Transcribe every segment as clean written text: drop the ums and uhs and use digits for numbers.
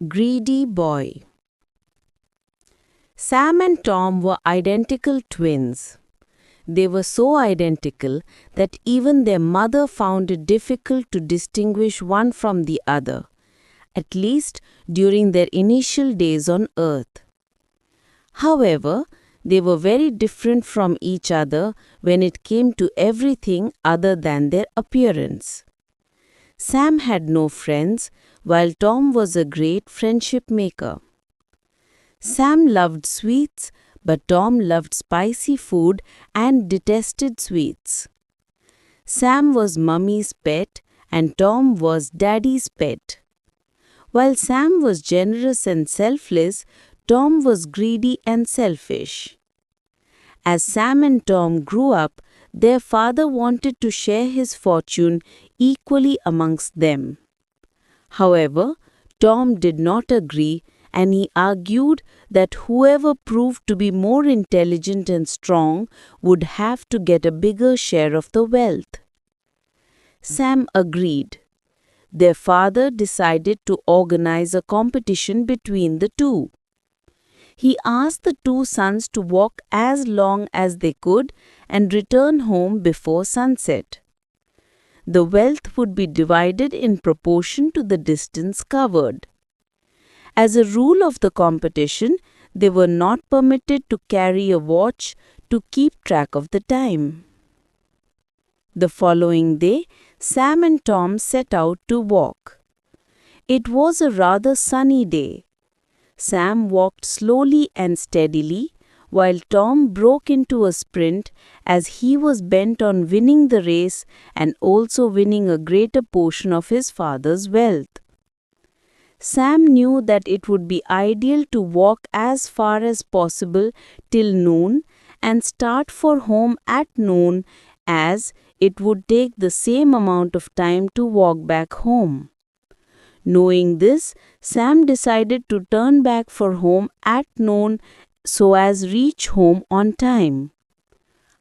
Greedy boy. Sam and Tom were identical twins. They were so identical that even their mother found it difficult to distinguish one from the other, at least during their initial days on Earth. However, they were very different from each other when it came to everything other than their appearance. Sam had no friends, while Tom was a great friendship maker. Sam loved sweets, but Tom loved spicy food and detested sweets. Sam was Mummy's pet, and Tom was Daddy's pet. While Sam was generous and selfless, Tom was greedy and selfish. As Sam and Tom grew up, their father wanted to share his fortune equally amongst them. However, Tom did not agree, and he argued that whoever proved to be more intelligent and strong would have to get a bigger share of the wealth. Sam agreed. Their father decided to organize a competition between the two. He asked the two sons to walk as long as they could and return home before sunset. The wealth would be divided in proportion to the distance covered. As a rule of the competition, they were not permitted to carry a watch to keep track of the time. The following day, Sam and Tom set out to walk. It was a rather sunny day. Sam walked slowly and steadily, while Tom broke into a sprint as he was bent on winning the race and also winning a greater portion of his father's wealth. Sam knew that it would be ideal to walk as far as possible till noon and start for home at noon, as it would take the same amount of time to walk back home. Knowing this, Sam decided to turn back for home at noon so as reach home on time.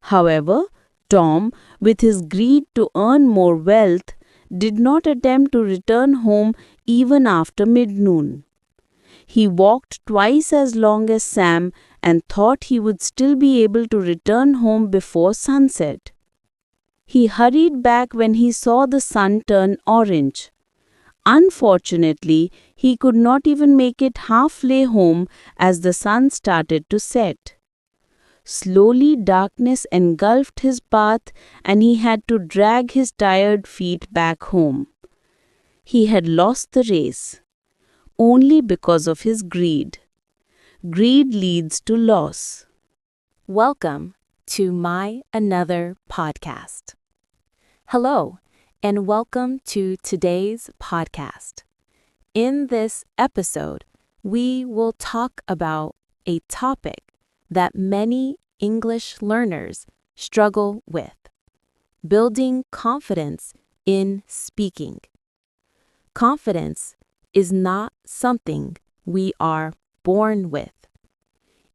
However, Tom, with his greed to earn more wealth, did not attempt to return home even after mid-noon. He walked twice as long as Sam and thought he would still be able to return home before sunset. He hurried back when he saw the sun turn orange. Unfortunately, he could not even make it halfway home as the sun started to set. Slowly, darkness engulfed his path, and he had to drag his tired feet back home. He had lost the race, only because of his greed. Greed leads to loss. Welcome to my another podcast. Hello, and welcome to today's podcast. In this episode, we will talk about a topic that many English learners struggle with: building confidence in speaking. Confidence is not something we are born with.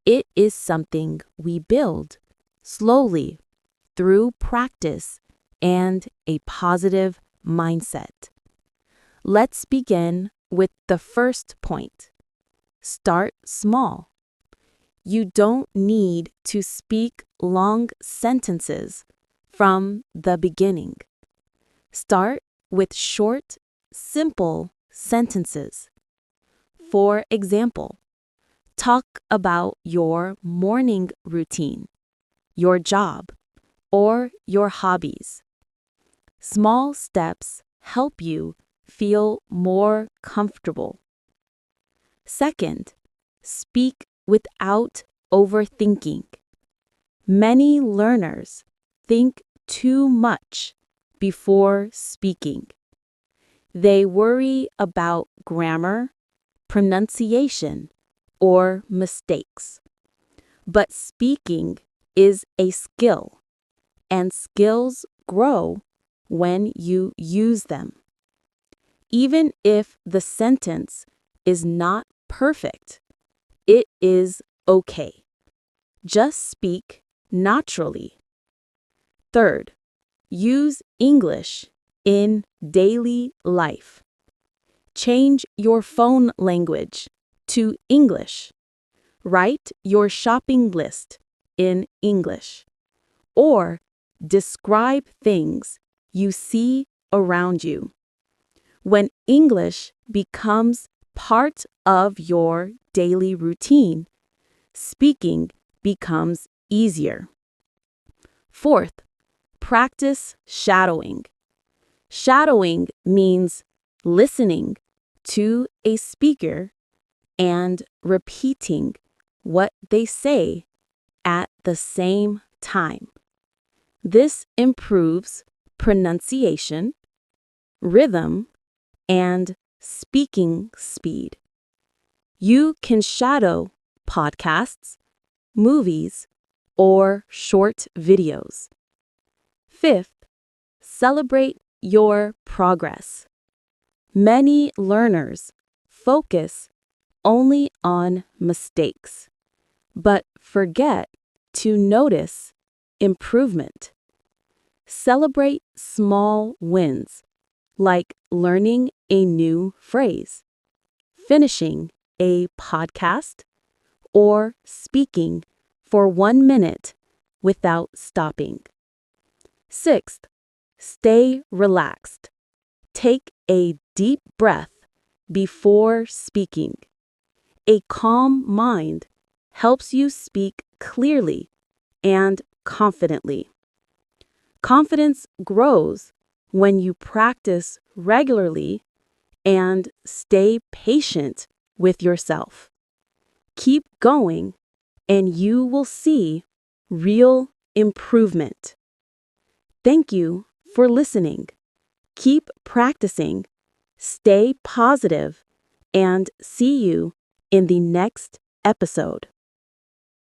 It is something we build slowly through practice and a positive mindset. Let's begin with the first point. Start small. You don't need to speak long sentences from the beginning. Start with short, simple sentences. For example, talk about your morning routine, your job, or your hobbies. Small steps help you feel more comfortable. Second, speak without overthinking. Many learners think too much before speaking. They worry about grammar, pronunciation, or mistakes. But speaking is a skill, and skills grow when you use them. Even if the sentence is not perfect, it is okay. Just speak naturally. Third, use English in daily life. Change your phone language to English. Write your shopping list in English. Or describe things you see around you. When English becomes part of your daily routine, speaking becomes easier. Fourth, practice shadowing. Shadowing means listening to a speaker and repeating what they say at the same time. This improves pronunciation, rhythm, and speaking speed. You can shadow podcasts, movies, or short videos. Fifth, celebrate your progress. Many learners focus only on mistakes, but forget to notice improvement. Celebrate small wins, like learning a new phrase, finishing a podcast, or speaking for 1 minute without stopping. Sixth, stay relaxed. Take a deep breath before speaking. A calm mind helps you speak clearly and confidently. Confidence grows when you practice regularly and stay patient with yourself. Keep going, and you will see real improvement. Thank you for listening. Keep practicing, stay positive, and see you in the next episode.